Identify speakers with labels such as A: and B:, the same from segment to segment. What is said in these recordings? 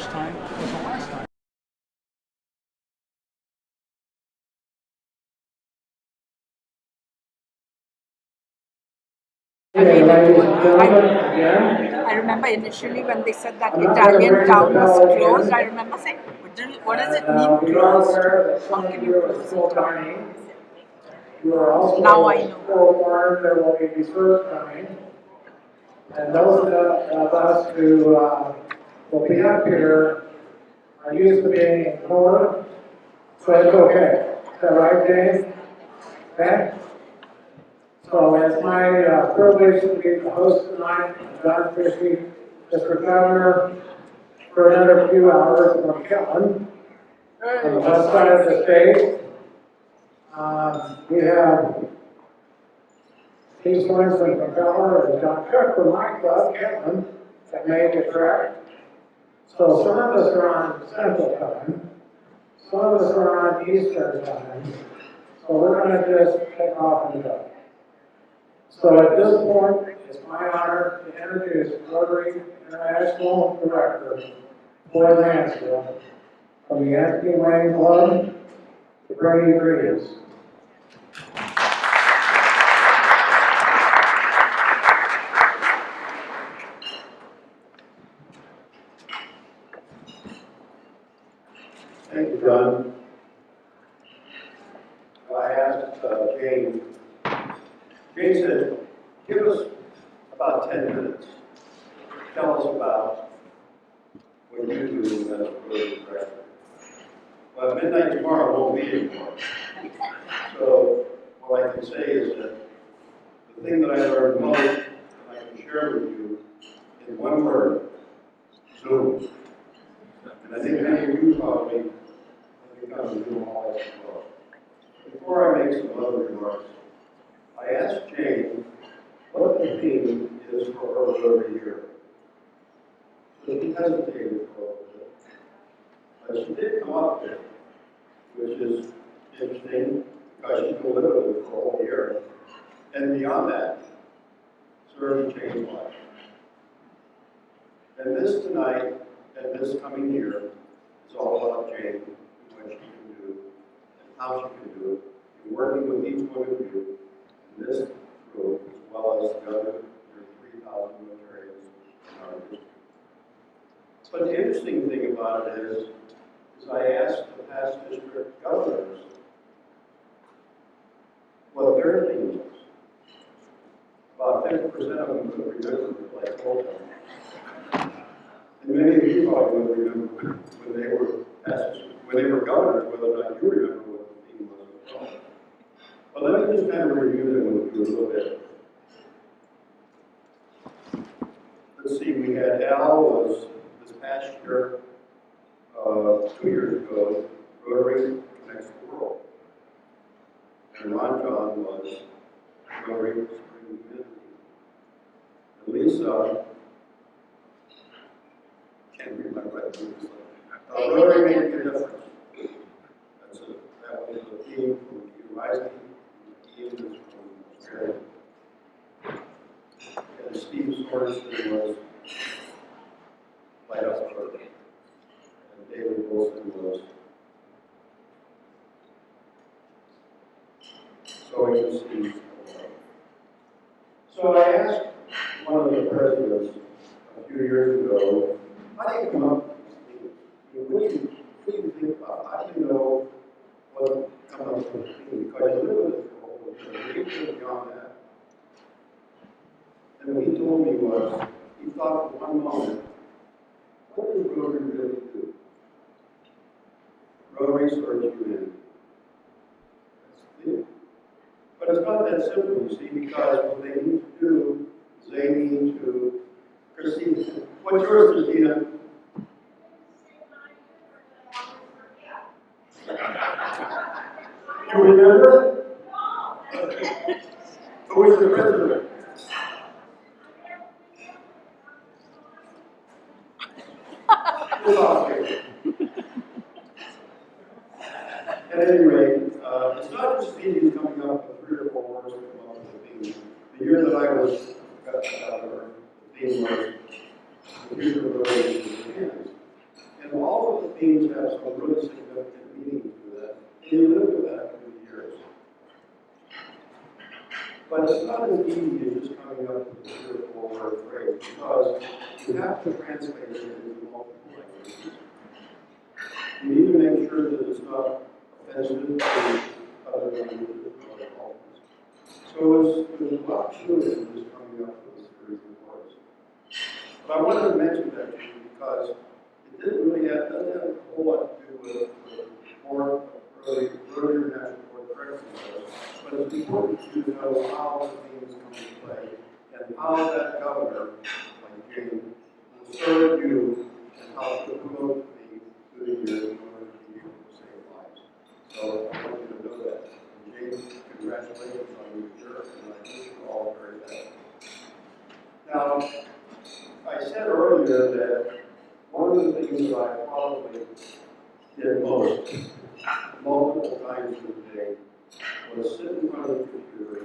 A: first time was the last time.
B: I remember initially when they said that Italian town was closed, I remember saying, what does it mean closed? How can you close a town? Now I know.
C: Forewarned there will be dessert coming. And those of us who will be up here are used to being in court, so it's okay. Is that right, Dave? Okay? So it's my privilege to be the host tonight, John Christie, Mr. Governor, for another few hours from Kellen, on the west side of the state. We have Keith Swenson from Keller and John Cook from my club, Kellen, that made the trek. So some of us are on Central Time, some of us are on Eastern Time, so we're going to just take off and go. So at this point, it's my honor to introduce Rotary International Director, Boyd Mansfield, from the Anthony Wayne Club, to bring you greetings.
D: Thank you, John. I asked Jane. Jane said, give us about 10 minutes. Tell us about what you do as a Rotary director. Well, midnight tomorrow won't be anymore. So all I can say is that the thing that I learned most, and I can share with you in one word, Zoom. And I think many of you probably have become Zoom all as well. Before I make some other remarks, I asked Jane what the theme is for her Rotary year. So she hesitated for a little bit. But she did come up with it, which is interesting because she can live with it for a whole year. And beyond that, serve and change life. And this tonight and this coming year is all about Jane and what she can do and how she can do it, and working with each one of you in this group, as well as the other 3,000 militaries in our district. But the interesting thing about it is I asked the past district governors what their theme was. About 50% of them could remember what I told them. And many of you probably would remember when they were governors, whether or not you remember what the theme was as well. But let me just kind of review them with you a little bit. Let's see, we had Al was this past year, 2 years ago, Rotary Connects the World. And Ron John was Rotary Spring Community. And Lisa, can't read my writing. Rotary Made a Difference. That was the theme from Peter Rising. Ian is from Australia. And Steve Sorensen was Lighthouse Rotary. And David Wilson was. So you can see. So I asked one of the presidents a few years ago, how do you come up with these themes? What do you think about? How do you know what to come up with a theme? Because you live with it for a whole year, you beyond that. And what he told me was, he thought for one moment, what does Rotary really do? Rotary serves humanity. That's the thing. But it's not that simple, you see, because what they need to do is they need to, Christine, what's yours, Christina? You remember? Who was the president? At any rate, it's not just Stevie's coming up with 3 or 4 words to come up with a theme. The year that I was governor, the theme was the future of relations in hands. meetings have some really significant meaning to that. And you live with that through the years. But it's not as easy as just coming up with a 3 or 4 word phrase, because you have to translate it into multiple languages. You need to make sure that it's not offensive to other languages or other cultures. So there's a lot to it in just coming up with a series of words. But I wanted to mention that to you because it doesn't have a whole lot to do with earlier national board corrections, but it's important to know how the things come into play and how that governor, like Jane, will serve you and how to promote me through the years in order to be able to save lives. So I want you to know that. And Jane, congratulations on your work, and I wish you all very best. Now, I said earlier that one of the things that I probably did most, multiple times in the day, was sit in front of the computer,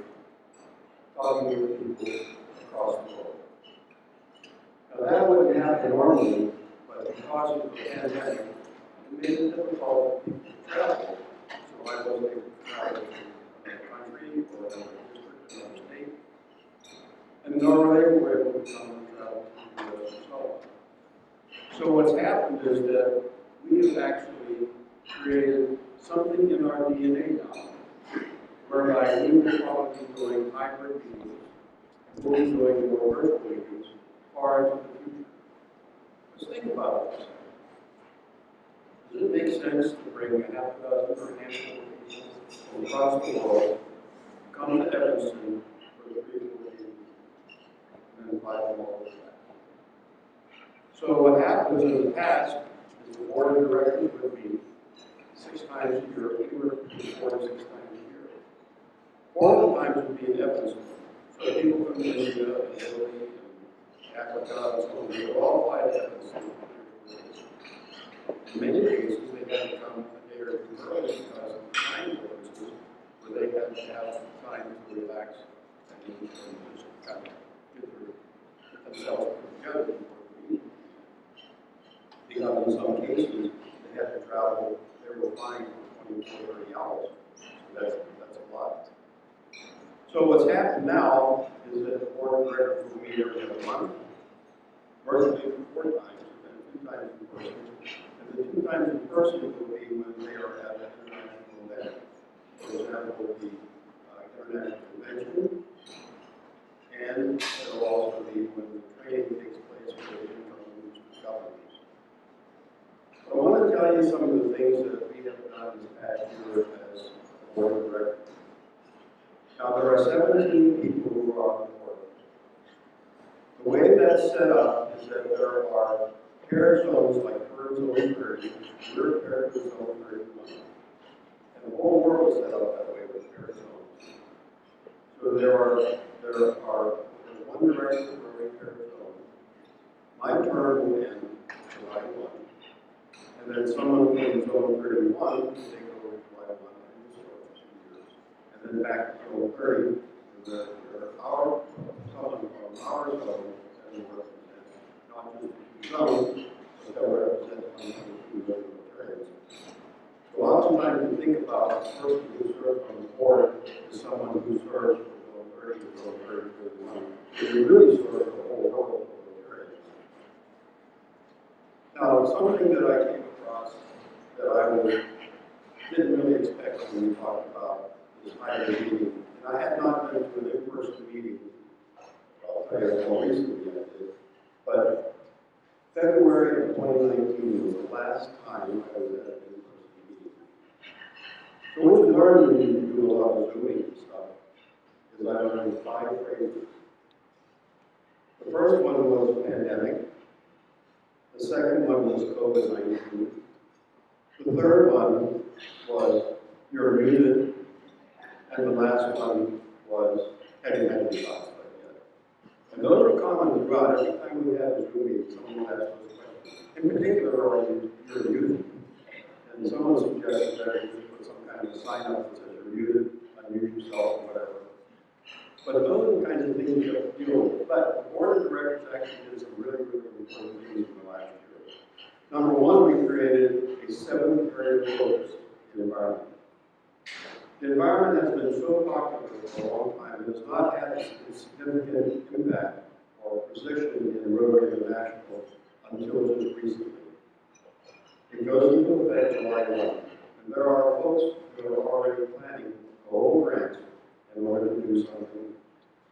D: talking with people across the world. Now that wouldn't happen normally, but because of the pandemic, it made it difficult for people to travel. So I wasn't able to travel to another country or another district, another state. And nor were they able to come and travel to the US and so on. So what's happened is that we have actually created something in our DNA now, whereby we will probably be doing hybrid meetings, we'll be doing more virtual meetings far into the future. Let's think about this. Does it make sense to bring a half a dozen or a handful of people from across the world, come to Evanston for the briefing meeting, and then fly them all the way back? So what happens in the past is the board of directors would meet 6 times a year, anywhere between 4 and 6 times a year. 4 of the times would be in Evanston. So people from India and Italy and Africa and so on, they would all fly to Evanston. In many cases, they had to come a day or 2 early because of the time differences, where they had to have time to relax and just kind of get themselves put together before the meeting. Because in some cases, they had to travel, they were flying for 24 or 30 hours. So that's a lot. So what's happened now is that the board of directors will meet every other month, virtually 4 times, and 2 times in person. And the 2 times in person will be when they are at an international event. For example, the International Convention, and it will also be when the training takes place for the incoming governors. So I want to tell you some of the things that we have done this past year as a board of directors. Now, there are 17 people who are on the board. The way that's set up is that there are paired zones like Purge Zone 30, we're paired with Zone 31. And the whole world is set up that way with paired zones. So there's 1 director for every paired zone. My term will end July 1. And then someone from Zone 31 will take over July 1 and so for 2 years. And then back to Zone 30, and someone from our zone that will represent not just the 2 zones, but that will represent 102 regular trains. So oftentimes we think about the person who serves on the board as someone who serves for Zone 30 or Zone 30 or 31. But you really serve the whole world of the trains. Now, something that I came across that I didn't really expect when we talked about this hybrid meeting, and I had not been to an in-person meeting, I'll tell you more recently I did, but February of 2019 was the last time I was at an in-person meeting. So what you learn when you do a lot of Zooming and stuff is I learned 5 phrases. The first one was pandemic. The second one was COVID-19. The third one was you're muted. And the last one was have you had any thoughts like that? And those are common throughout. Every time we have a Zoom meeting, someone will ask those questions. In particular, you're muted. And someone suggested that you just put some kind of sign up that says you're muted, unmute yourself, or whatever. But those are the kinds of things you have to deal with. But the board of directors actually did some really, really important things in the last year. Number one, we created a a seventh area of focus, the environment. The environment has been so popular for a long time and has not had a significant impact or position in Rotary International until just recently. It goes into effect July 1, and there are folks who are already planning global grants in order to do something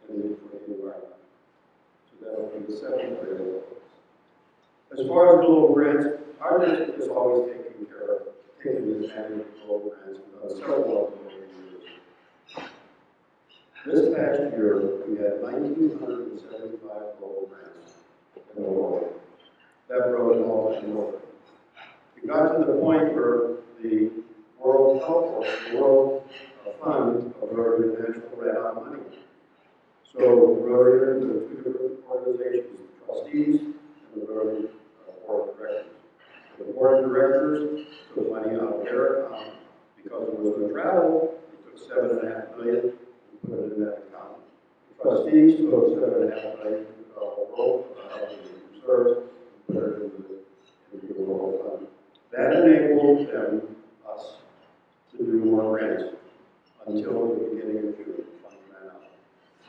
D: for the environment. So that will be the second area of focus. As far as global grants, our district has always taken advantage of global grants and done several of them over the years. This past year, we had 1,975 global grants in the world. That brought it all to North. We got to the point where the World Health the World Fund of Rotary International ran out of money. So Rotary, the two different organizations, the trustees and the Rotary Board of Directors. The Board of Directors took money out of their account because it was no travel. It took $7.5 million and put it in that account. The trustees took $7.5 million out of the World Reserve and put it into the World Fund. That enabled them, us, to do more grants until the beginning of June.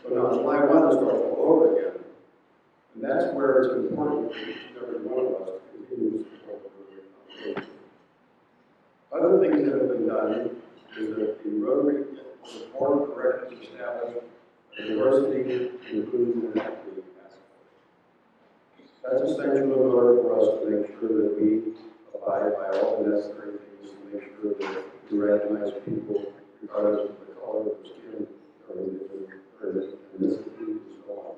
D: So now July 1 starts all over again. And that's where it's important for each and every one of us to continue to support the Rotary Foundation. Other things that have been done is that the Rotary Board of Directors established a diversity, inclusion, and equity task force. That's essential in order for us to make sure that we abide by all the necessary things to make sure that we recognize people regardless of the color of their skin or religion or ethnicity and so on.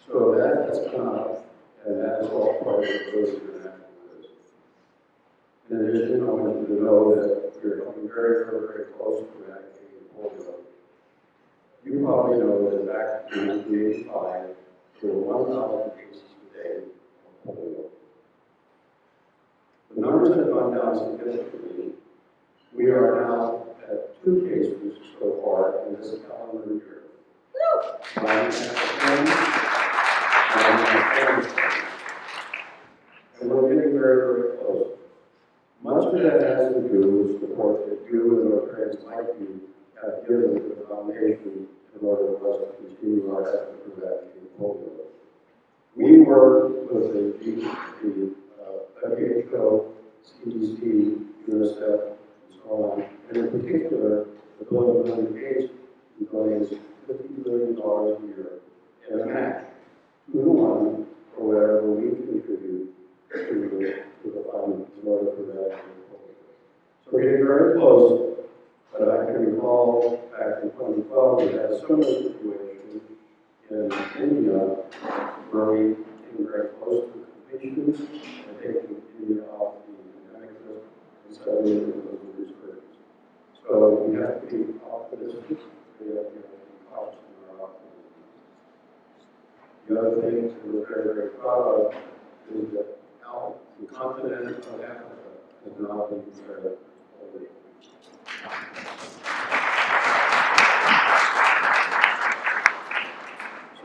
D: So that has come out, and that is all part of the Rotary International is. In addition, I want you to know that we're coming very, very, very close to eradicating polio. You probably know that back in 1985, there were 1,000 cases a day of polio. The numbers have gone down significantly. We are now at 2 cases so far in this calendar year. And we're getting very, very close. Much of that has to do with support that you and Rotarians like you have given to the foundation in order for us to continue our effort to eradicate polio. We work with the WHO, CDC, UNICEF, and so on, and in particular, the Bill and Melinda Gates, who donates $50 million a year in a match, 2-to-1, for whatever we contribute to the fund in order for that. So we're getting very close, but I can recall back in 2012, we had a similar situation in India where we came very close to completion and taking India off the pandemic list and studying it with the research. So we have to be optimistic. We have to be cautious in our optimism. The other thing that we're very, very proud of is that now the continent of Africa has now been declared holy.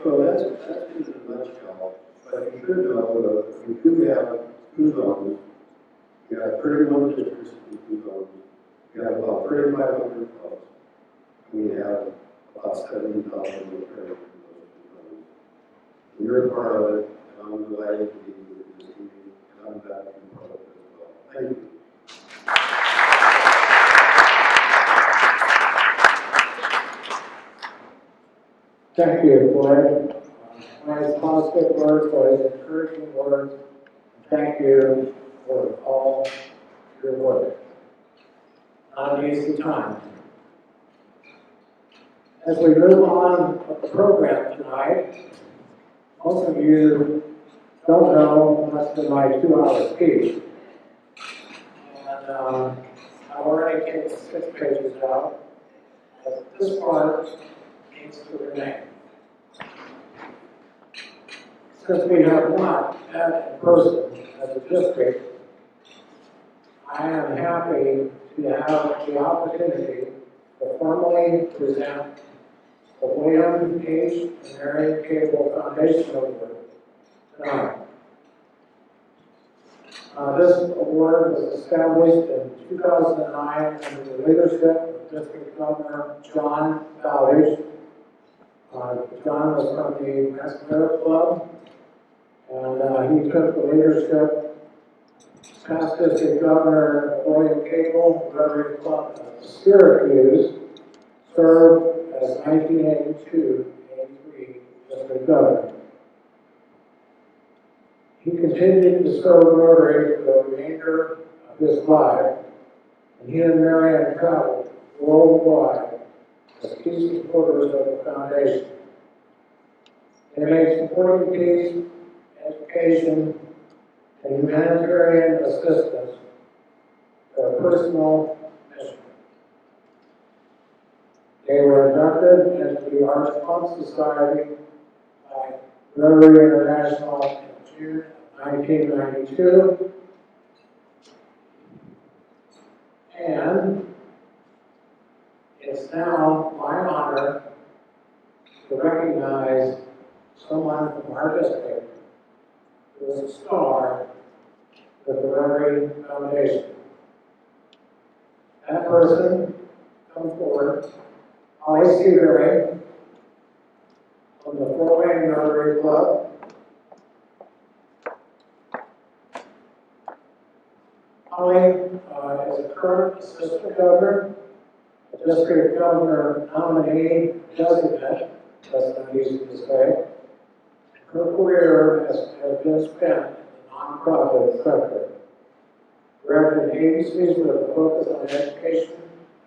D: So that's it in a nutshell. But you should know that we do have 2 zones. We have 31 districts in 2 zones. We have about 3,500 clubs. And we have about 70,000 Rotarians in those 2 zones. And you're a part of it, and I'm delighted to be with you this evening, and I'm glad to be part of it as well. Thank you.
C: Thank you, Floyd. Nice positive words, for his encouraging words. Thank you for all your work. Not an easy time. As we move on with the program tonight, most of you don't know less than my 2-hour speech. And I've already taken 6 pages out. But this part needs to remain. Since we have not met in person as a district, I am happy to have the opportunity to formally present the William H. and Mary Cable Foundation Award tonight. This award was established in 2009 under the leadership of District Governor John Gavel. John was from the Mascara Club, and he took the leadership. Past District Governor William Gavel, Rotary Club of Syracuse, served as 1982-83 District Governor. He continued to serve Rotary for the remainder of his life, and he and Marianne traveled worldwide as key supporters of the foundation. They made supporting peace, education, and humanitarian assistance for a personal mission. They were inducted into the Arts Club Society by Rotary International in June 1992, and it's now my honor to recognize someone from our district who is a star with the Rotary Foundation. That person, come forward, Holly Seabury from the Fort Wayne Rotary Club. Holly is a current assistant governor, a district governor nominee designate, that's not easy to say. Her career has been spent in the nonprofit sector, directing agencies with a focus on education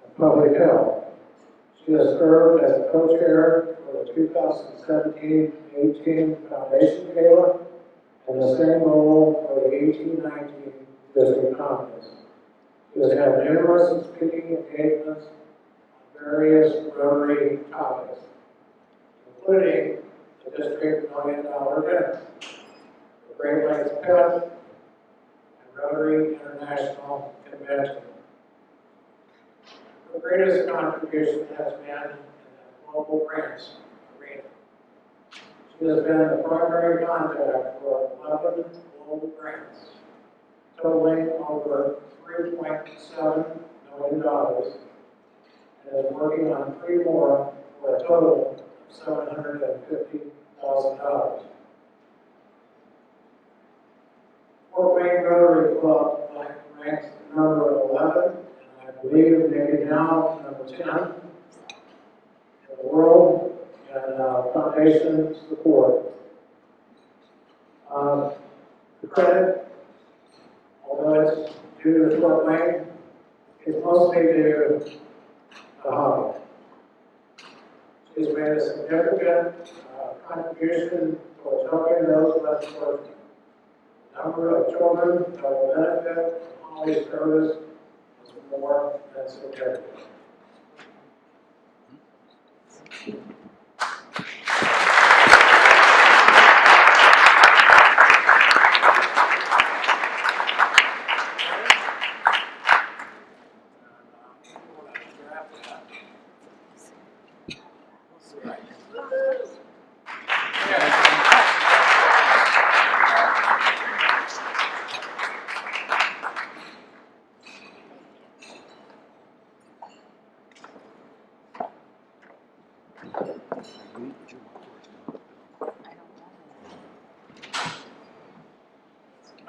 C: and public health. She has served as a co-chair for the 2017-18 Foundation Gala and the same role for the 18-19 District Conference. She has had numerous speaking engagements on various Rotary topics, including the District $1 Million Dinner, the Great Lakes Pet, and Rotary International Convention. The greatest contribution has been in the global grants arena. She has been the primary contact for 11 global grants, totaling over $3.7 million, and is working on 3 more for a total of $750,000. Fort Wayne Rotary Club ranks number 11, and I believe maybe now number 10 in the world in foundation support. The credit, although it's due to Fort Wayne, is mostly due to Holly. She's made a significant contribution towards helping those less fortunate. The number of children that will benefit from Holly's service is more than significant.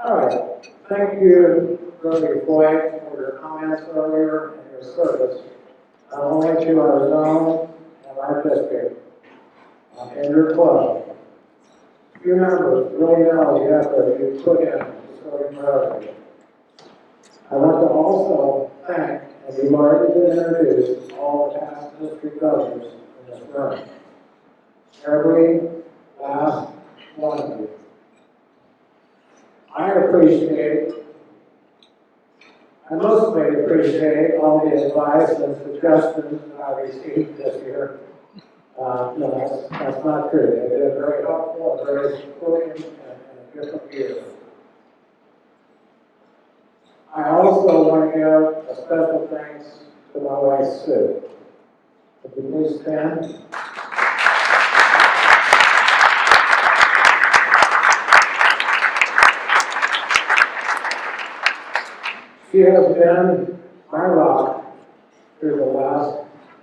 C: All right. Thank you, Rotary Floyd, for your comments earlier and your service, not only to our zone and our district, and your club. You members really know the effort you put in to serving Rotary. I want to also thank, and you've already been introduced, all the past district governors in this room. Every last one of you. I mostly appreciate all the advice and suggestions that I received this year. No, that's not true. They've been very helpful and very supportive in a different year. I also want to give a special thanks to my wife, Sue. Would you please stand? She has been my rock through the last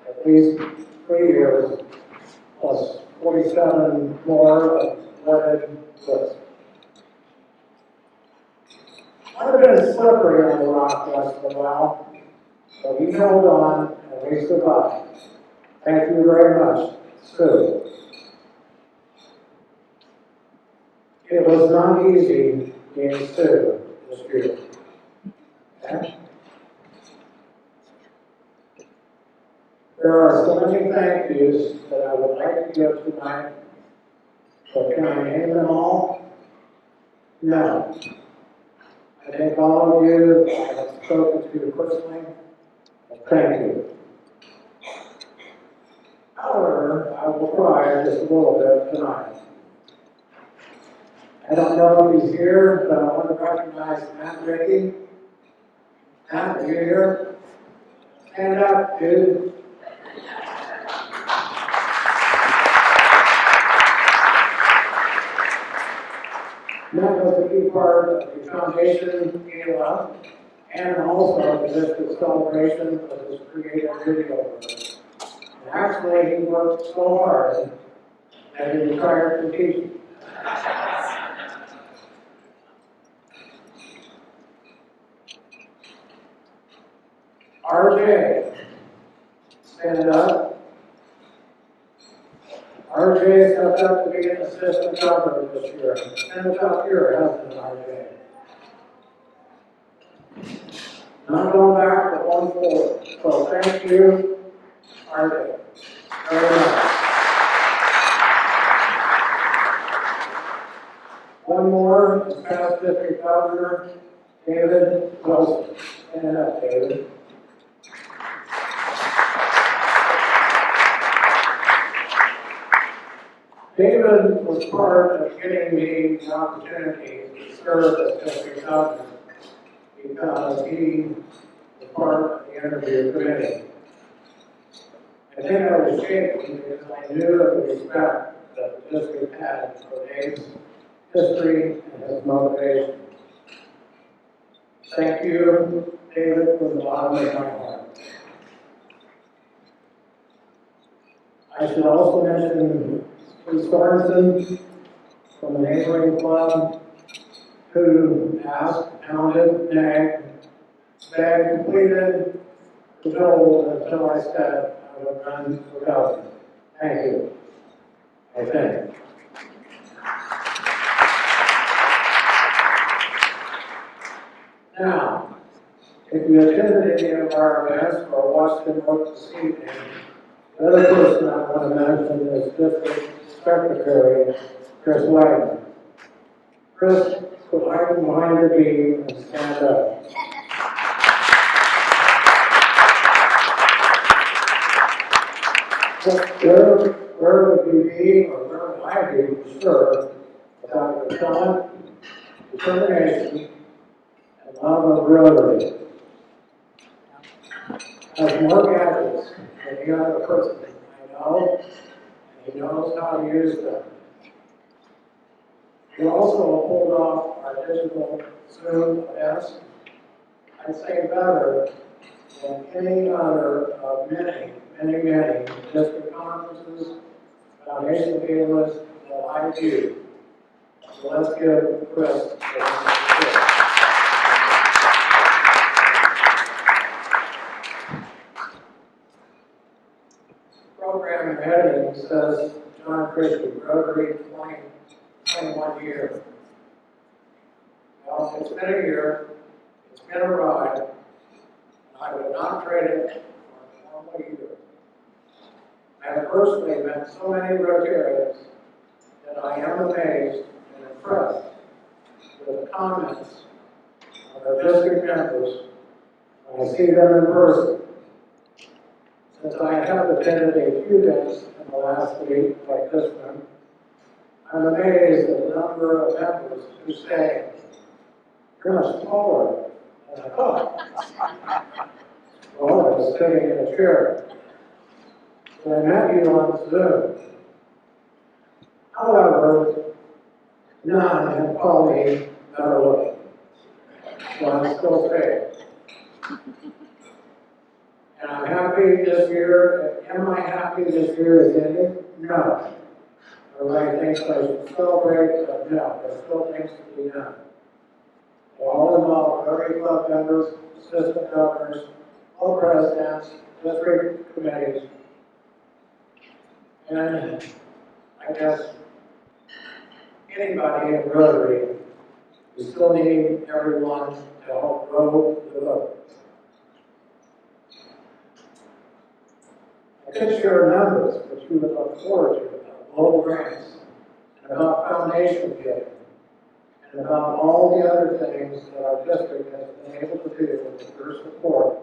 C: at least 3 years, plus 47 more of wedded bliss. I've been slippery on the rock once in a while, but we held on and we survived. Thank you very much, Sue. It was not easy being Sue this year. Okay? There are so many thank yous that I would like to give tonight, but can I name them all? No. I thank all of you that I have spoken to personally, and thank you. However, I will cry just a little bit tonight. I don't know if he's here, but I want to recognize Matt Rickey. Matt, are you here? Stand up, dude. Matt was a key part of the foundation gala and also the district celebration of his creative video work. And actually, he worked so hard that he retired from teaching. RJ, stand up. RJ stepped up to be an assistant governor this year. Stand up here, hasn't it, RJ? Not going back, but going forward. So thank you, RJ, very much. One more is past district governor, David Wilson. Stand up, David. David was part of getting me the opportunity to serve as district governor because he was part of the interview committee. I think I was shaking because I knew of the respect that the district had for Dave's history and his motivation. Thank you, David, from the bottom of my heart. I should also mention Bruce Sorensen from the neighboring club who asked, pounded, nagged, begged, pleaded, cajoled until I said I would run for governor. Thank you. I think. Now, if you attended any of our events or watched them work this evening, the other person I want to mention is District Secretary Chris Wagner. Chris, put item behind your beam and stand up. Where would you be, or where would I be, for sure, without your talent, determination, and love of Rotary? Has more gadgets than any other person I know, and he knows how to use them. We also pulled off our digital Zoom events, I'd say better than any other of many district conferences, foundation galas that I do. So let's give Chris a round of applause. Program heading says John Christie, Rotary 21 years. Well, it's been a year, it's been a ride, and I would not trade it for one more year. I have personally met so many Rotarians that I am amazed and impressed with the comments of our district members when I see them in person. Since I have attended a few events in the last week, like this one, I'm amazed at the number of members who say, "You're much taller than I thought." Well, I was sitting in a chair. So I met you on Zoom. However, none have called me better looking. So I'm still saying, And I'm happy this year. Am I happy this year is ending? No. Everybody thinks I should celebrate, but no, there's still things to be done. They all involve Rotary Club members, assistant governors, all presidents, district committees, and I guess anybody in Rotary. We still need everyone to help grow the vote. I could share numbers, which we would look forward to, about global grants, and about foundation giving, and about all the other things that our district has been able to do with your support.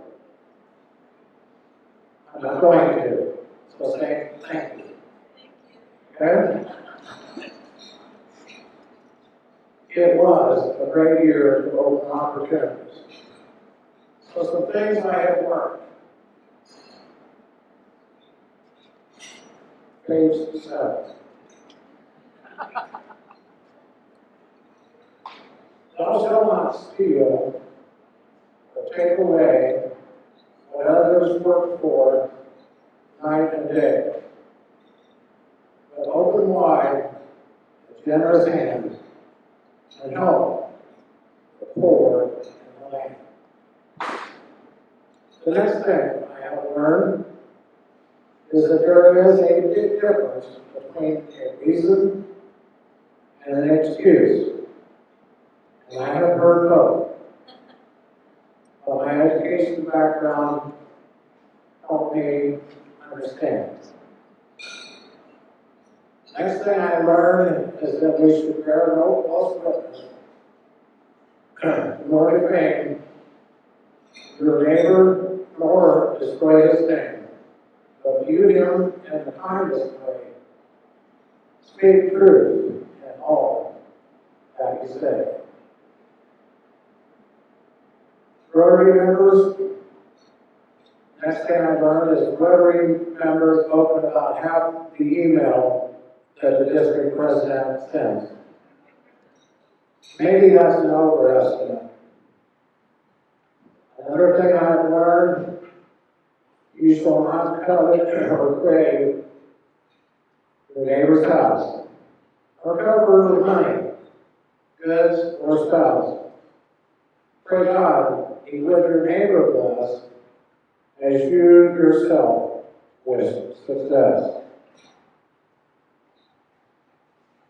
C: I'm not going to, so say thank you. Okay? It was a great year to open opportunities. So some things I have learned. Page 7. Thou shalt not steal or take away what others work for night and day, but open wide a generous hand and help the poor and the lame. The next thing I have learned is that there is a big difference between a reason and an excuse. And I have heard both. But my education background helped me understand. Next thing I learned is that we should bear no false witness, nor defame your neighbor, nor destroy his name, but view him in the kindest way. Speak truth in all that you say. Rotary members, next thing I learned is Rotary members open about half the email that the district president sends. Maybe that's an overestimate. Another thing I've learned, you shall not covet or crave your neighbor's house, or cover with money, goods, or spouse. Pray God, He would your neighbor bless, as you yourself wish success.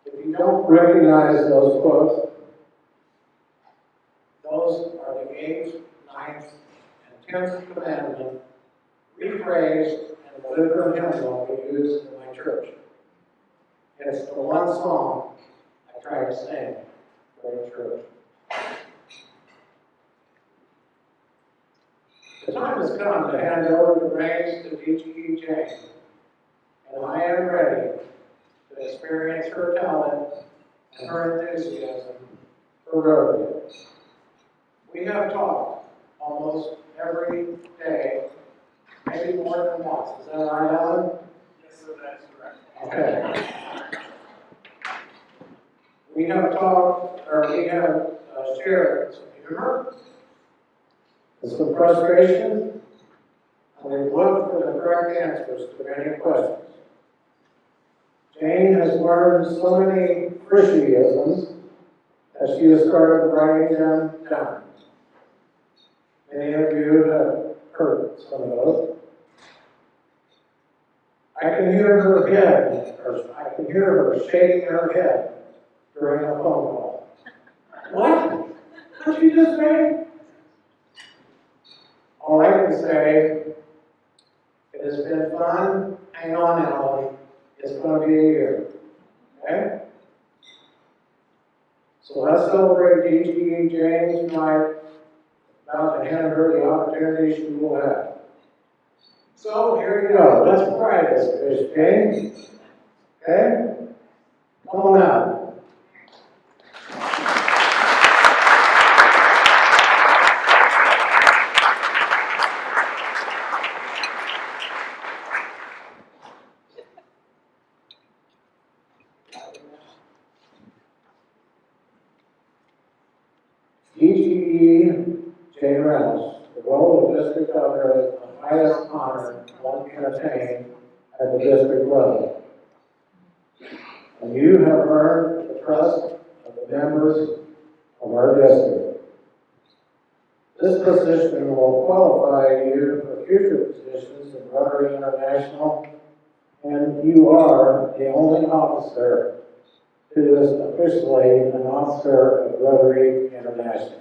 C: If you don't recognize those quotes, those are the 8th, 9th, and 10th commandment rephrased in the Lutheran hymnal we use in my church. It's the one song I try to sing during church. The time has come to hand over the reins to D.G.E. James, and I am ready to experience her talent and her enthusiasm for Rotary. We have talked almost every day, maybe more than once. Is that right, Alan?
A: Yes, sir, that is correct.
C: Okay. We have talked, or we have shared some humor, and some frustration, and we look for the correct answers to many questions. Jane has learned so many Frishyisms that she has started writing them down. Many of you have heard some of those. I can hear her head, or I can hear her shaking her head during a phone call. What? What did you just say? All I can say, it has been fun. Hang on, Alan. It's going to be a year. Okay? So let's celebrate D.G.E. James tonight. About to hand her the opportunity she will have. So here you go. Let's try this, Miss James. Okay? Come on out. DGE Jane Reynolds, the role district governor is the highest honor one can attain at the district level. And you have earned the trust of the members of our district. This position will qualify you for future positions in Rotary International, and you are the only officer who is officially an officer of Rotary International.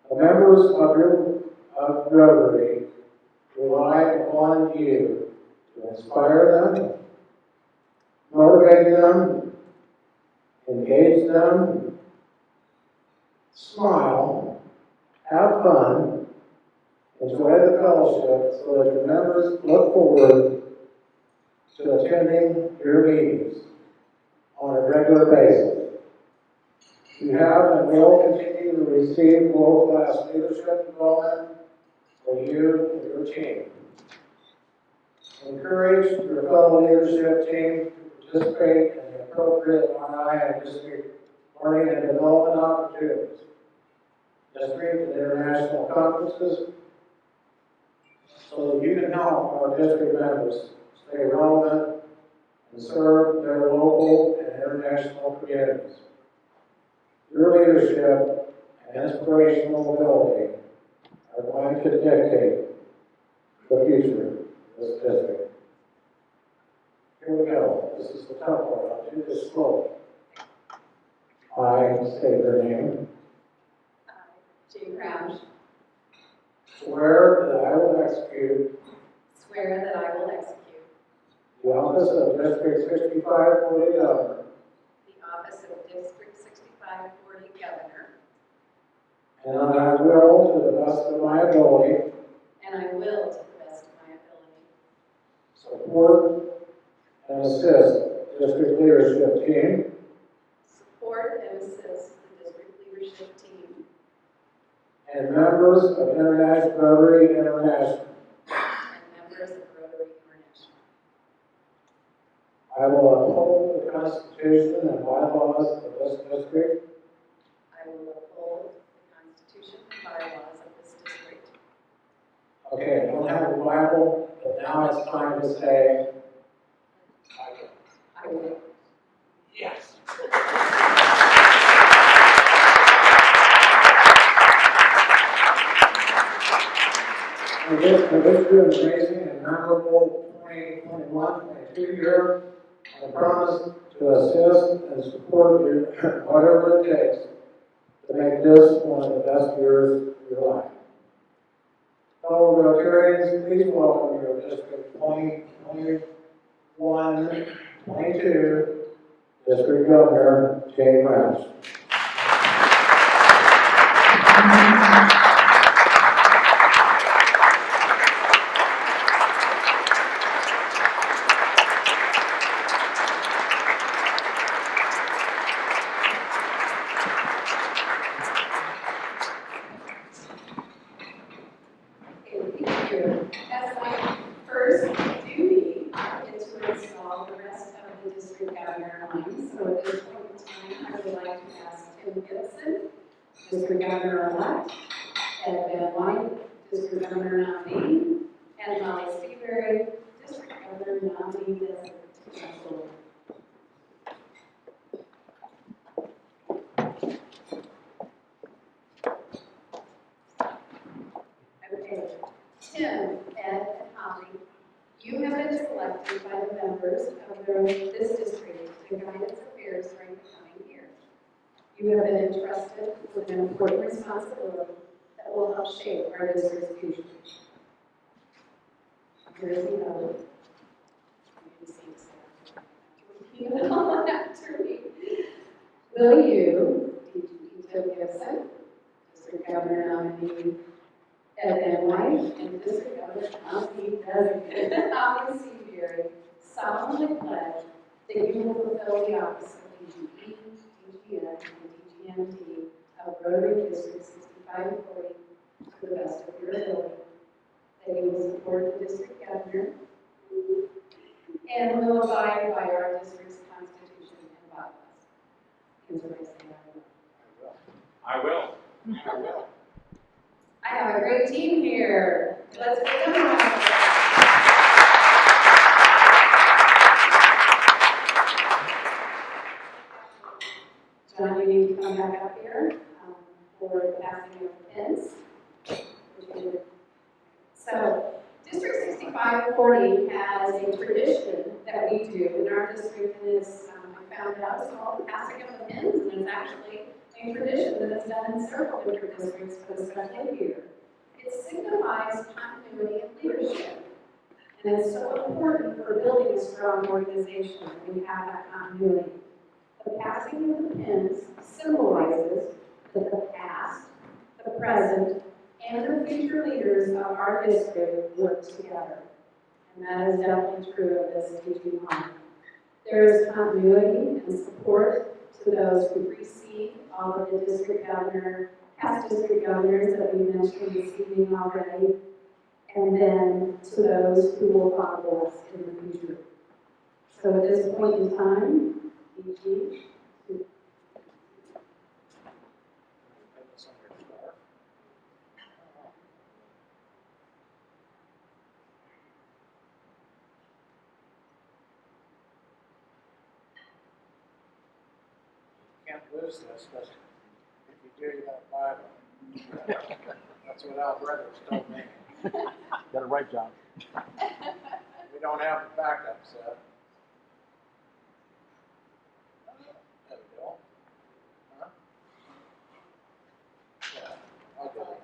C: The members of Rotary rely upon you to inspire them, motivate them, engage them, smile, have fun, enjoy the fellowship so that your members look forward to attending your meetings on a regular basis. You have and will continue to receive world-class leadership development for you and your team. Encourage your fellow leadership team to participate in the appropriate RI and district learning and development opportunities, district and international conferences, so that you can help our district members stay relevant and serve their local and international communities. Your leadership and inspirational ability are going to dictate the future of this district. Here we go. This is the tough part. I'll do this slowly. I say your name.
A: Jane Crouch.
C: Swear that I will execute
A: Swear that I will execute
C: the office of District 6540 Governor
A: the office of District 6540 Governor,
C: and that I will, to the best of my ability,
A: and I will, to the best of my ability,
C: support and assist district leadership team
A: support and assist the district leadership team
C: and members of International Rotary International.
A: and members of Rotary International.
C: I will uphold the Constitution and bylaws of this district
A: I will uphold the Constitution and bylaws of this district.
C: Okay, I don't have a Bible, but now it's time to say,
A: I will.
C: yes. For this year amazing and memorable 2021-22 year, I promise to assist and support you whatever it takes to make this one of the best years of your life. Fellow Rotarians, please welcome your District 2021-22 District Governor, Jane Crouch.
A: Thank you. As my first duty is to install the rest of the district governor lines. So at this point in time, I would like to ask Tim Gibson, district governor-elect, Ed Van White, district governor nominee, and Molly Seabury, district governor nominee designate. Okay. Tim, Ed, and Holly, you have been selected by the members of this district to guide its affairs during the coming year. You have been entrusted with an important responsibility that will help shape our district's future. Here's the other. You can see this. Repeat it all after me. Will you, Tim Gibson, district governor nominee, Ed Van White, and district governor nominee designate Holly Seabury, solemnly pledge that you will fulfill the office of DGE, DGN, and DGMT of Rotary District 6540 to the best of your ability, that you will support the district governor, and will abide by our district's constitution and bylaws. Answer by saying I will.
E: I will.
A: I have a great team here. Let's give them a round. John, you need to come back up here for the passing of the pins. So, District 6540 has a tradition that we do in our district, and it's, I found out, it's called the passing of the pins, and it's actually a tradition that is done in several different districts, but especially here. It signifies continuity of leadership, and it's so important for building a strong organization that we have that continuity. The passing of the pins symbolizes that the past, the present, and the future leaders of our district work together. And that is definitely true of this teaching moment. There is continuity and support to those who precede all of the district governor, past district governors that we mentioned this evening already, and then to those who will follow us in the future. So at this point in time, EG.
C: Can't lose this, but if you do, you gotta buy them. That's what Al Brothers told me.
E: Got it right, John.
C: We don't have the backup set. There we go. Huh? Yeah, I'll get it.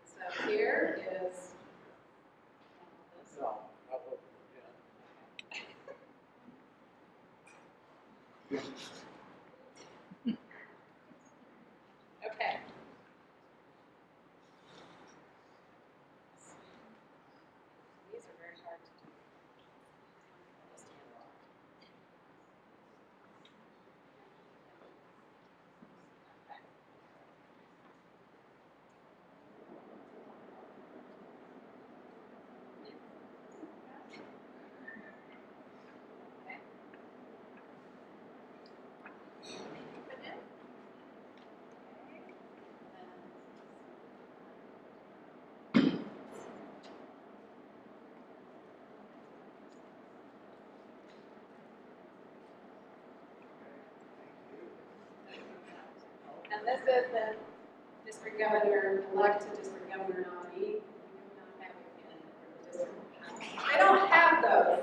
A: So here is.
C: No, I'll open it again.
A: Okay. These are very hard to do. And this is the district governor, elected district governor nominee. We do not have it in for the district. I don't have those.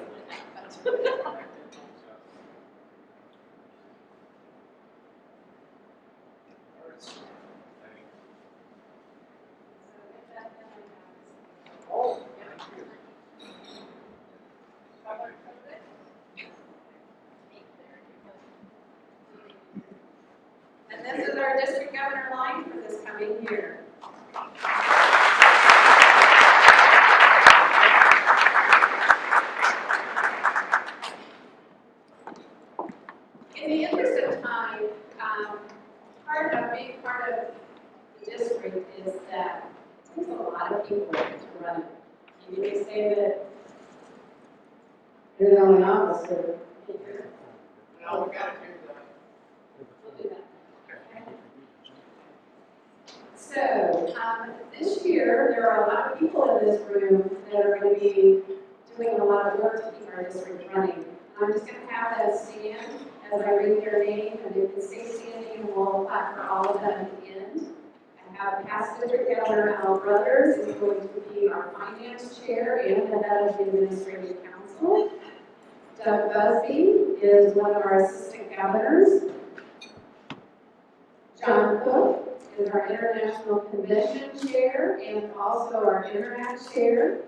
C: Oh,
A: And this is our district governor line for this coming year. In the interest of time, a big part of the district is that it takes a lot of people to run it. You may say that you're the only officer here.
C: no, we gotta do that.
A: We'll do that. So, this year, there are a lot of people in this room that are going to be doing a lot of work to keep our district running. I'm just going to have them stand as I read their name, and they can stay standing, and we'll clap for all of them at the end. I have past district governor Al Brothers is going to be our finance chair and the head of the administrative council. Doug Busby is one of our assistant governors. John Cook is our International Convention Chair and also our Interact Chair.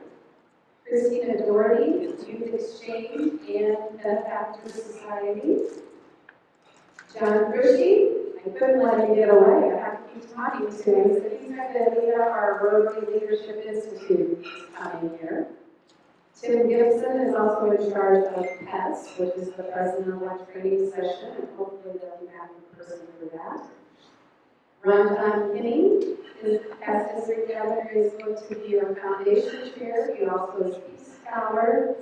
A: Christina Doherty is Youth Exchange and Benefactor Society. John Frishy, I couldn't let him get away. I have to keep talking to him. So he's going to lead up our Rotary Leadership Institute this coming year. Tim Gibson is also in charge of PETS, which is the President-elect training session, and hopefully they'll be back in person for that. Ron John Kinney is past district governor, is going to be our foundation chair. He also is Peace Scholar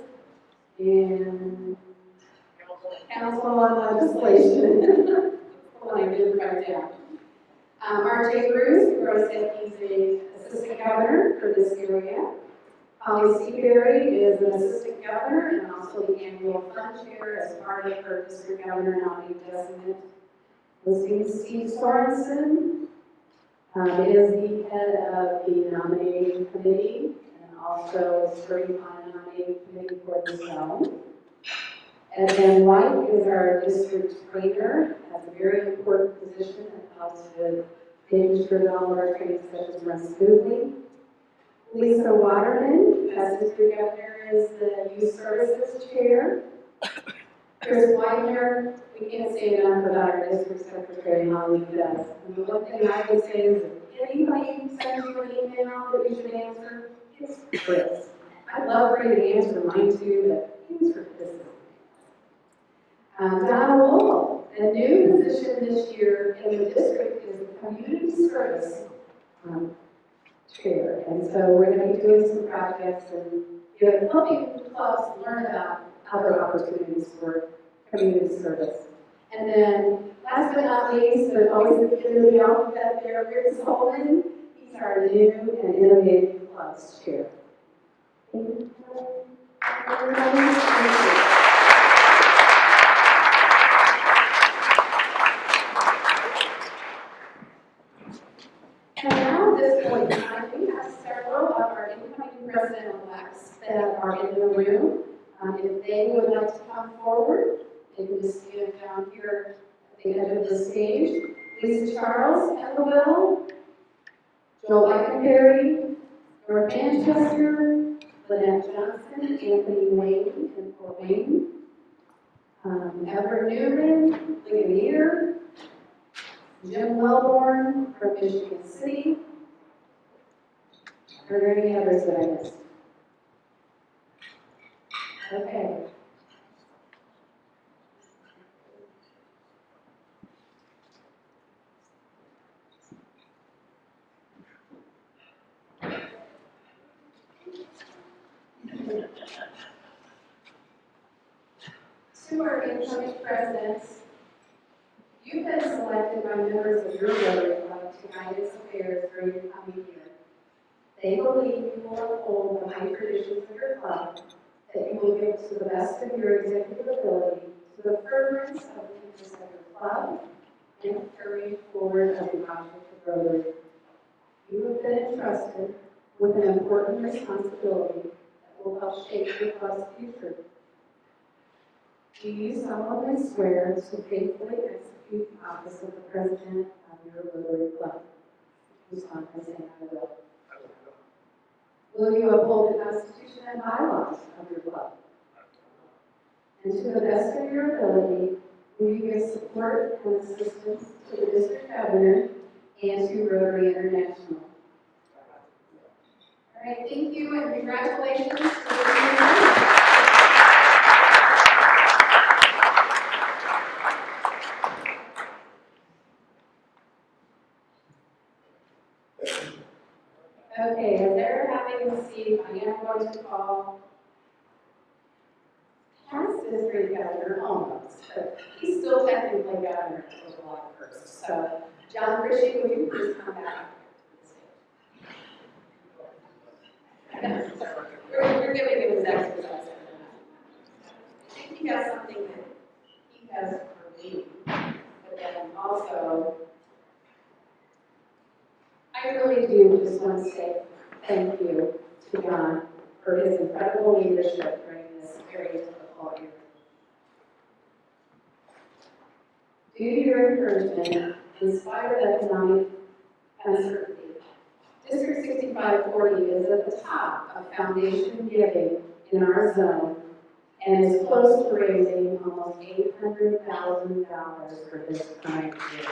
A: and Council on Legislation. when I did write it down. R.J. Bruce, who wrote that he's the assistant governor for this area. Holly Seabury is an assistant governor and also the annual fund chair as part of her district governor nominee designate. Listing Steve Sorensen is the head of the nominating committee and also is serving on the nominating committee for the zone. And then White is our district trainer, has a very important position that helps with making sure that all of our training sessions run smoothly. Lisa Waterman, as district governor, is the youth services chair. Chris Weidner, we can't say enough about our district secretary and all he does. And the one thing I would say is, if anybody sends you an email that you should answer, it's Chris. I'd love for you to answer mine too, but answer Chris's. Donna Wolf, a new position this year in the district is the community service chair. And so we're going to be doing some projects and helping clubs learn about other opportunities for community service. And then last but not least, but always at the end of the alphabet there, Rick Sullivan. He's our new and innovative clubs chair. Thank you. And now at this point in time, we have several of our incoming president-elects that are in the room. If they would like to come forward, they can just stand down here at the end of the stage. Lisa Charles, Gavel, Joel Eikenberry, North Manchester, Lynette Johnson, Anthony Wayne, and Fort Wayne, Everett Newman, Ligonier, Jim Wellborn from Michigan City. Are there any others that I missed? Okay. To our incoming presidents, you've been selected by members of your Rotary Club to guide its affairs during the coming year. They believe you will uphold the high traditions of your club, that you will give to the best of your executive ability to the furtherance of the interests of your club and the carrying forward of the object of Rotary. You have been entrusted with an important responsibility that will help shape your club's future. Do you solemnly swear to faithfully execute the office of the president of your Rotary Club? You solemnly say, I will. Will you uphold the Constitution and bylaws of your club? And to the best of your ability, will you give support and assistance to the district governor and to Rotary International? All right, thank you and congratulations to the Okay, as they're having a seat, I am going to call past district governor almost, but he's still technically governor until July 1st. So, John Frisching, will you please come back to the stage? We're giving him his exercise. I think he has something that he has for me, but then also, I really do just want to say thank you to John for his incredible leadership during this very difficult year. Due to your encouragement, in spite of economic uncertainty, District 6540 is at the top of foundation giving in our zone and is close to raising almost $800,000 for this current year.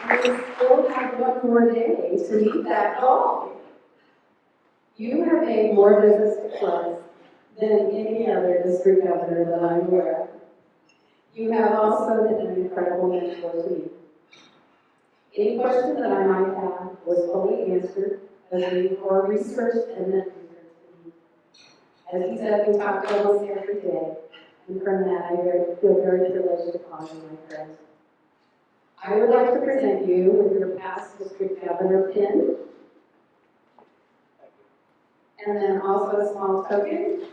A: We still have one more day to meet that goal. You have made more visits to clubs than any other district governor that I'm aware of. You have also been an incredible mentor to me. Any question that I might have was fully answered as we were researched and then researched. As he said, we talked almost every day, And from that, I feel very privileged to call you my friend. I would like to present you with your past district governor pin. And then also a small token.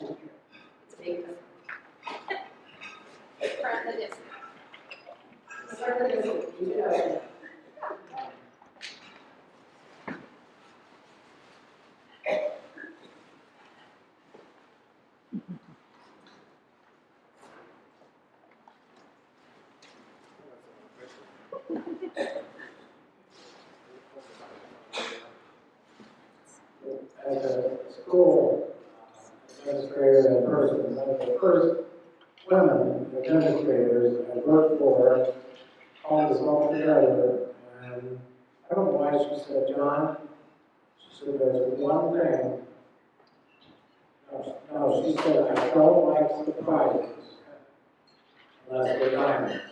A: It's a big friend that is. Start with this, you should open it.
C: As a school administrator and person, one of the first women administrators I worked for, called us all together, and I don't know why she said, John, she said, there's one thing. No, she said, I don't like surprises unless they're diamonds.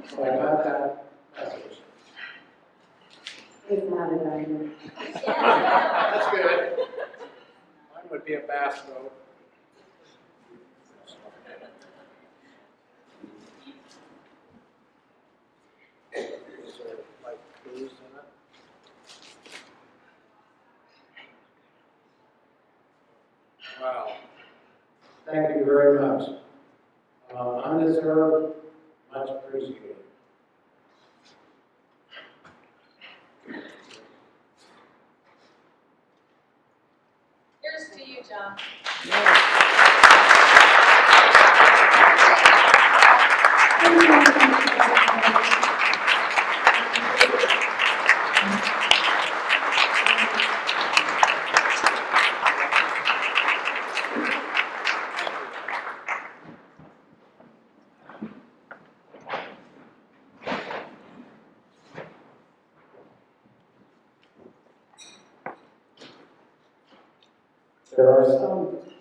C: So I got that message.
A: It's not a diamond.
C: That's good. Mine would be a bass though. Is there like clues in it? Wow. Thank you very much. Undeserved, much appreciated.
F: Here's to you, John.
C: There are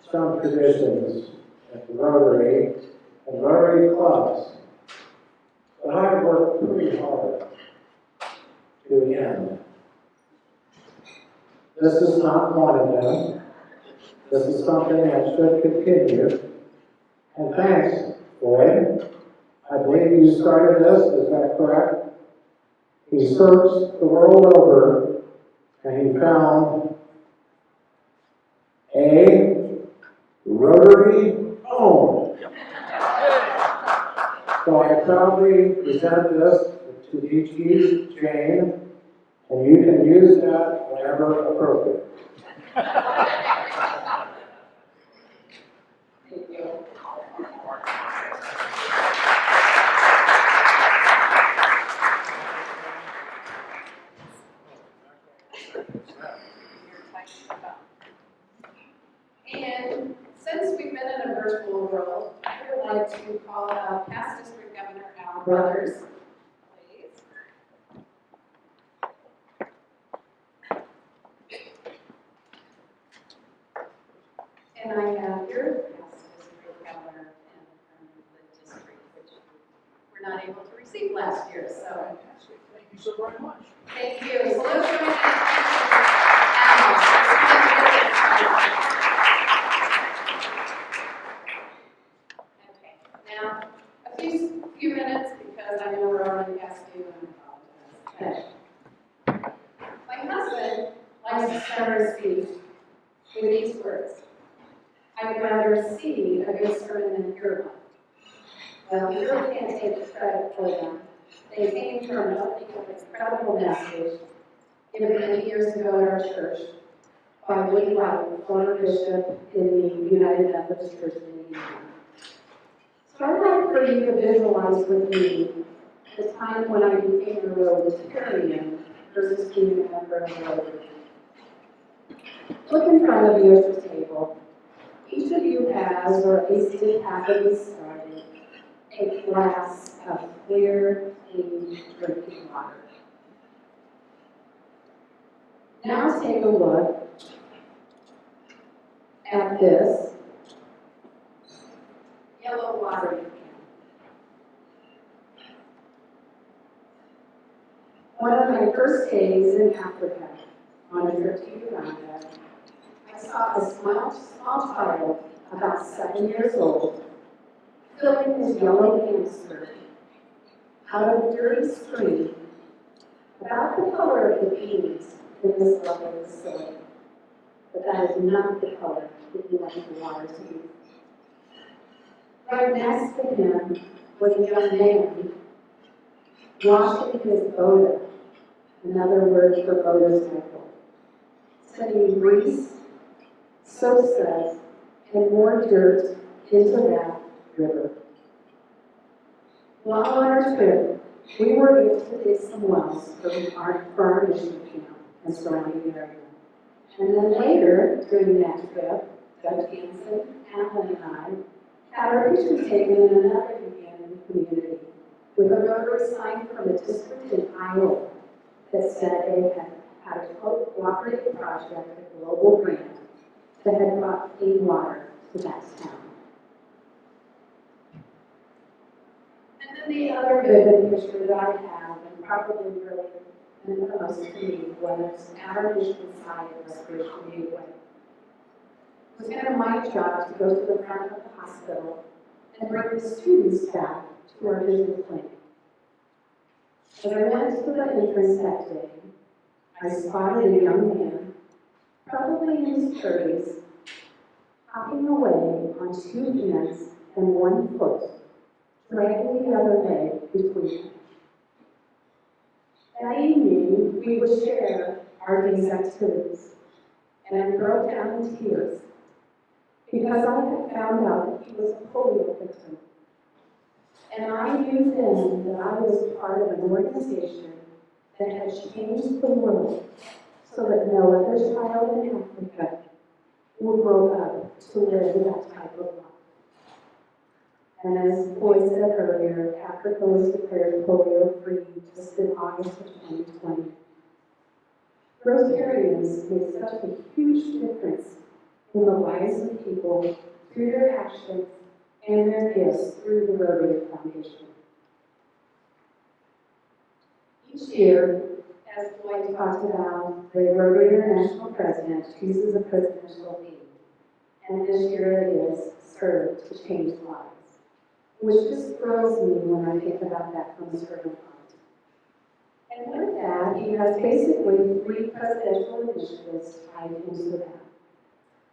C: some traditions at the Rotary and Rotary clubs that I worked pretty hard to end. This is not one of them. This is something that should continue. And thanks, Floyd. I believe you started this, is that correct? He searched the world over and he found a rotary phone. So I proudly present this to DG Jane, and you can use that whenever appropriate.
A: Thank you. And since we've been in a virtual world, I would like to call up past District Governor Al Brothers, please. And I have your past District Governor and the district, which we're not able to receive last year, so.
E: Thank you so very much.
A: Thank you. So let's go ahead and okay. Now, a few minutes because I know we're already past due and I apologize. Okay. My husband likes to start his speech with these words. I'd rather see a good sermon than hear one. Well, you really can't take the credit for them. They came from an incredible message given many years ago at our church by Woody White, former bishop in the United Methodist Church in Indiana. So I'd like for you to visualize with me the time when I became a Rotarian versus being a member of the Rotary. Look in front of you at the table. Each of you has, or at least did have when we started, a glass of clear, clean drinking water. Now take a look at this yellow watering can. One of my first days in Africa, on a trip to Uganda, I saw a small child about 7 years old, filling his yellow hamster out of a dirty stream about the color of the beans in this lovely facility. But that is not the color that he wanted the water to be. Right next to him was a young man washing his boda, another word for motorcycle, sending grease, soap suds, and more dirt into that river. While on our trip, we were able to dig some wells for our mission camp and surrounding area. And then later, during that trip, Doug Hansen, Alan, and I had our picture taken in another Buchanan community with a rotary sign from a district in Iowa that said they had a cooperative project, a global grant, that had brought clean water to that town. And then the other vivid picture that I have, and probably really meant the most to me, was at our mission site at Restoration Gateway. It was kind of my job to go to the front of the hospital and bring the students back to our vision clinic. As I went to the entrance that day, I spotted a young man, probably in his 30s, hopping away on 2 hands and 1 foot, dragging the other leg between them. That evening, we would share our day's activities, and I broke down in tears because I had found out that he was a polio victim. And I knew then that I was part of an organization that had changed the world so that no other child in Africa will grow up to live that type of life. And as Boyd said earlier, Africa was declared polio-free just in August of 2020. Rotarians made such a huge difference in the lives of people through their actions and their gifts through the Rotary Foundation. Each year, as Boyd talked about, the Rotary International President chooses a presidential theme. And this year it is Serve to Change Lives, which just thrills me when I think about that from a certain point. And with that, he has basically 3 presidential initiatives tied into that.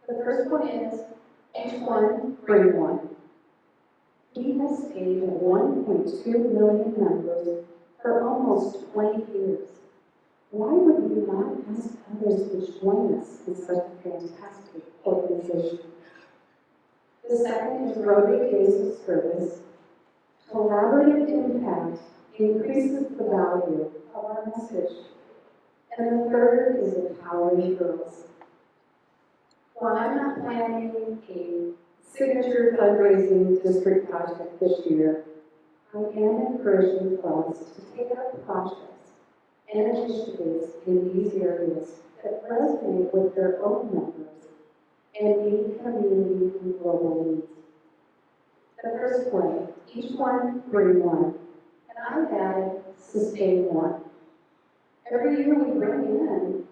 A: The first one is, each one, bring one. He has stayed at 1.2 million members for almost 20 years. Why would we not ask others to join us in such a fantastic organization? The second is Rotary Days of Service. Collaborative impact increases the value of our message. And the third is empowering girls. While I'm not planning a signature fundraising district project this year, I am encouraging clubs to take up projects and initiatives in these areas that resonate with their own members and meet community and global needs. The first one, each one bring one, and I've added sustain one. Every year we bring in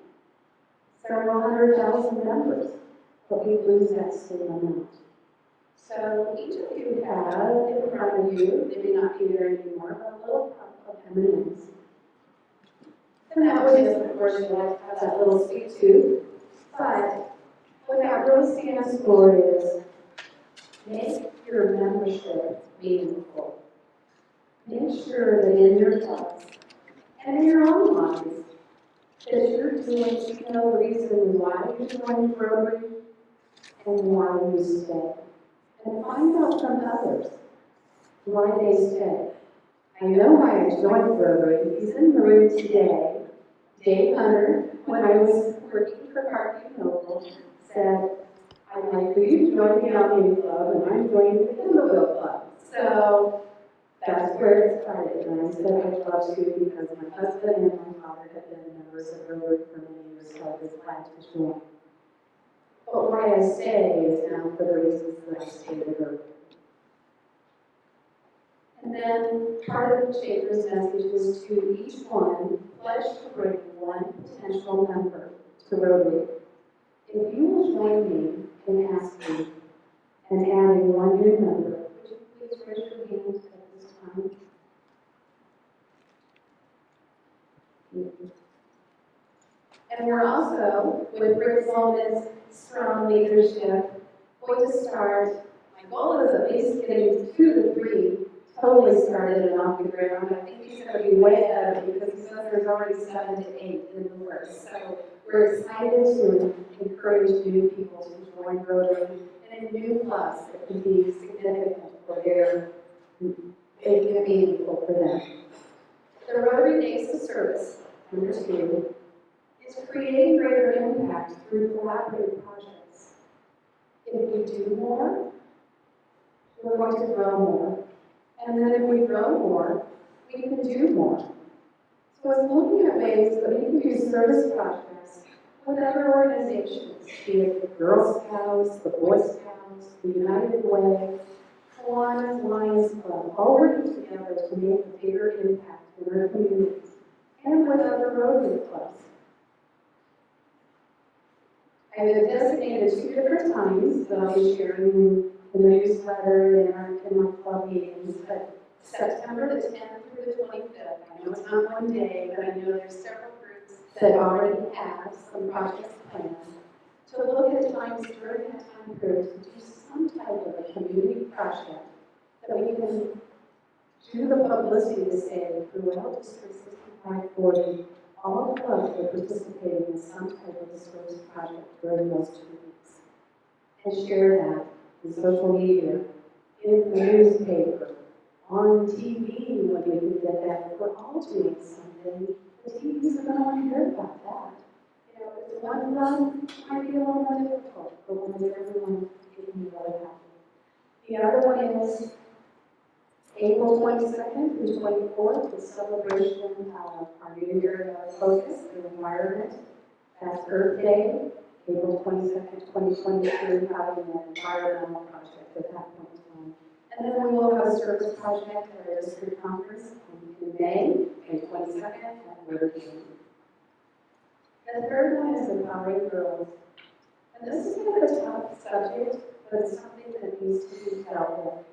A: several 100,000 members, but we lose that same amount. So each of you have in front of you, they may not be there anymore, but a little cup of M&Ms. And that was just, of course, you like to have that little sweet tooth. But what that really stands for is make your membership meaningful. Make sure that in your thoughts and in your own lives that you're doing, you know, the reason why you joined Rotary and why you stay. And find out from others why they stay. I know why I joined Rotary. He's in the room today. Dave Hunter, when I was working for Parkview Noble, said, I'd like for you to join the Albion Club, and I'm joining the Kimberville Club. So that's where it started. And I said I'd love to because my husband and my father had been members of Rotary for many years, so I was glad to join. But why I stay is now for the reasons that I stated earlier. And then part of the Chamber's message is to each one pledge to bring one potential member to Rotary. If you will join me in asking, and adding one new member. Would you please raise your hand at this time? Thank you. And we're also, with Rick Zolman's strong leadership, going to start, my goal is at least getting 2 to 3 totally started and off the ground. I think he's going to be way ahead of me because he says there's already 7 to 8 in the works. So we're excited to encourage new people to join Rotary and a new plus that can be significant for their, it can be meaningful for them. The Rotary Days of Service, number 2, is creating greater impact through collaborative projects. If we do more, we're going to grow more. And then if we grow more, we can do more. So it's looking at ways that we can do service projects with other organizations, be it the Girl Scouts, the Boy Scouts, the United Way, Kiwanis, Lions Club, all working together to make a bigger impact in our communities and with other Rotary clubs. I have designated 2 different times that I'll be sharing in the newsletter and our club meetings, but September the 10th through the 25th. I know it's not one day, but I know there's several groups that already have some projects planned to look at times during that time period to do some type of a community project that we can do the publicity to say throughout District 6540, all clubs are participating in some type of a service project during those 2 weeks. And share that in social media, in the newspaper, on TV when we can get that. If we're all doing something, the TVs are going to want to hear about that. You know, if it's one club, it might be a little more difficult, but when it's everyone, it can be really happy. The other one is April 22nd through 24th, the celebration of our New Year focus, the environment. That's Earth Day, April 22nd, 2022, having an environmental project at that point in time. And then we will have a service project at our district conference in May 22nd at Rotary. The third one is empowering girls. And this is kind of a tough subject, but it's something that needs to be dealt with.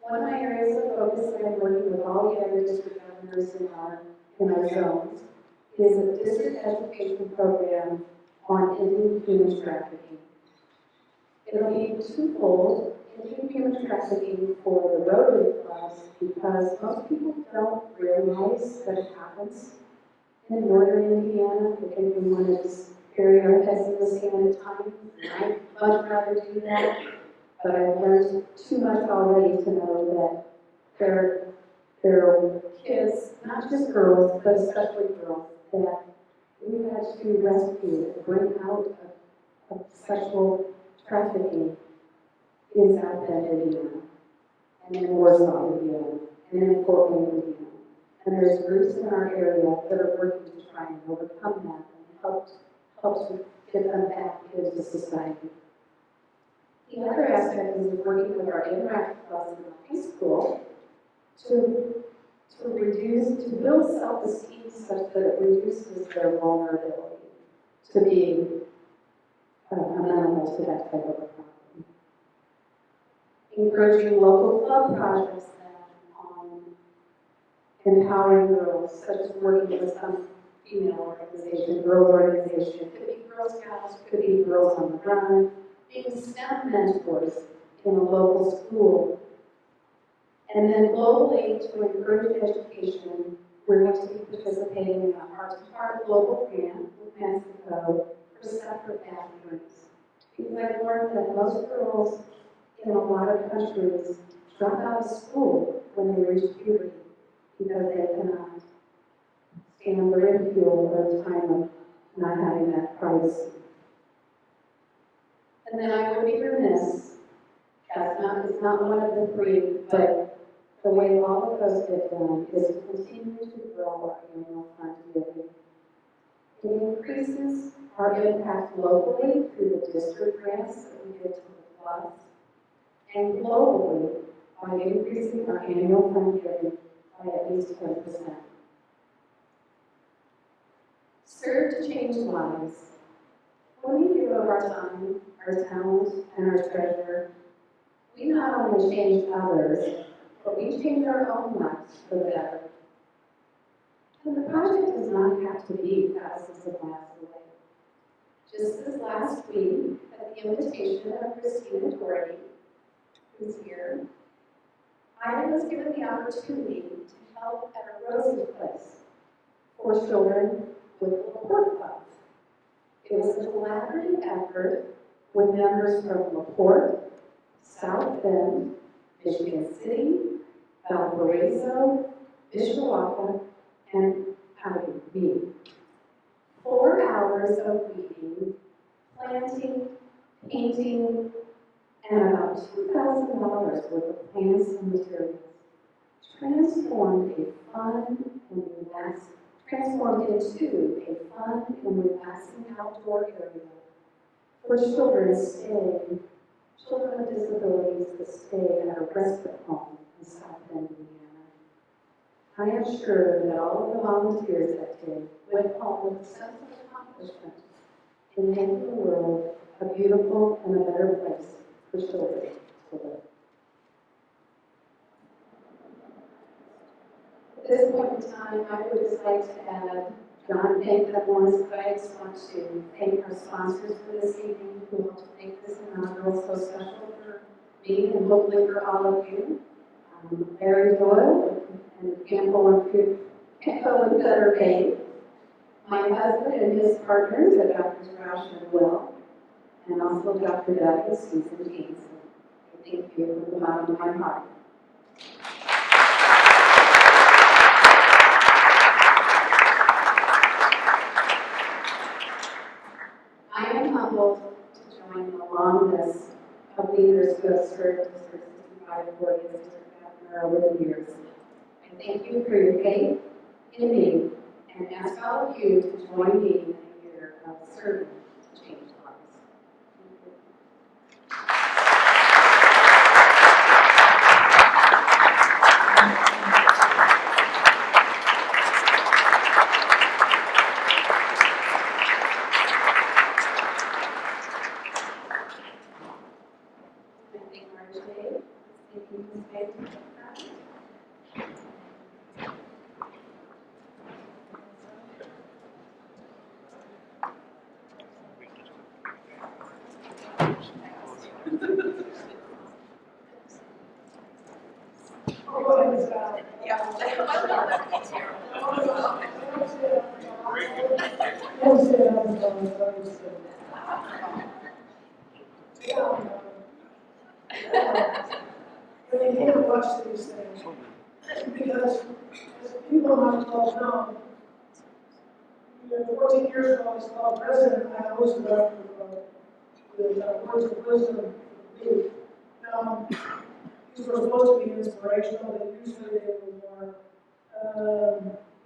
A: One of my areas of focus that I'm working with all the other district governors in our zones is a district education program on ending human trafficking. It'll be twofold, ending human trafficking for the Rotary clubs because most people don't realize that it happens in northern Indiana. I think we want to just bury our heads in the sand at times. I'd much rather do that. But I've learned too much already to know that there are kids, not just girls, but especially girls, that we had to rescue and bring out of sexual trafficking in South Bend, Indiana, and in Warsaw, Indiana, and in Fort Wayne, Indiana. And there's groups in our area that are working to try and overcome that and help to get them back into society. The other aspect is working with our interactive clubs in the high school to build self-esteem such that it reduces their vulnerability to being amenable to that type of a problem. Encouraging local club projects then on empowering girls, such as working with some female organization, girls organization. It could be Girl Scouts, it could be Girls on the Run, being STEM mentors in a local school. And then globally, to encourage education, we're going to be participating in a heart-to-heart global grant with Mexico for separate bathrooms. Because I've learned that most girls in a lot of countries drop out of school when they reach puberty because they cannot stand the ridicule or the time of not having that privacy. And then I would be remiss, it's not one of the 3, but the way all of those get done is to continue to grow our annual fund giving. It increases our impact locally through the district grants that we give to the clubs, and globally by increasing our annual fund giving by at least 10%. Serve to change lives. When we give of our time, our talent, and our treasure, we not only change others, but we change our own lives for the better. And the project does not have to be thousands of miles away. Just this last week, at the invitation of Christina Doherty, who's here, I was given the opportunity to help at a Rosie Place for children with LaPorte Club. It was a collaborative effort with members from LaPorte, South Bend, Michigan City, Valparaiso, Mishawaka, and me. 4 hours of weeding, planting, painting, and about $2,000 worth of plants and materials transformed into a fun and relaxing outdoor area for children with disabilities to stay at a respite home in South Bend, Indiana. I am sure that all of the volunteers that day went home with a sense of accomplishment in making the world a beautiful and a better place for children to live. At this point in time, I would just like to add, John thanked them once, but I just want to thank our sponsors for this evening who helped to make this inaugural so special for me and hopefully for all of you. Mary Doyle and Campbell and Cutter Bay, my husband and his partners, Drs. Roush and Will, and also Dr. Doug and Susan James. Thank you from the bottom of my heart. I am humbled to join the long list of leaders who have served District 65 Board as District Governor over the years. I thank you for your faith in me and ask all of you to join me in a year of serving to change lives.
F: When you hear watch these things, because as people might well know, 14 years ago, I was called president, I hosted the Words of Wisdom League. These were supposed to be inspirational, but usually they were more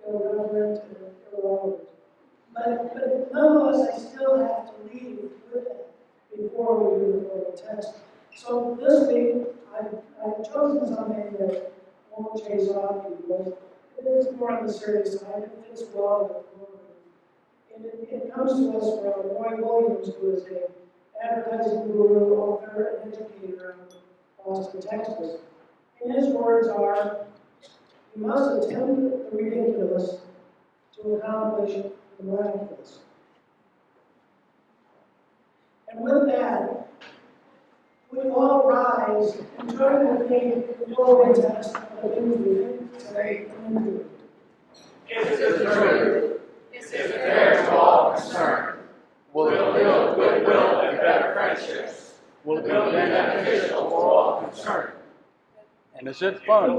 F: irreverent and irrelevant. But nonetheless, I still have to lead with that before we do the formal test. So this week, I've chosen something that won't chase off people. It is more on the serious side. It fits well with the program. And it comes to us from Roy Williams, who is an advertising guru, author, and educator in Austin, Texas. And his words are, "You must attempt the ridiculous to accomplish the miraculous." And with that, we all rise and try to make the glory test of the things we think, say, and do.
G: Is it true? Is it fair to all concerned? Will it build goodwill and better friendships? Will it be beneficial for all concerned?
E: And is it fun?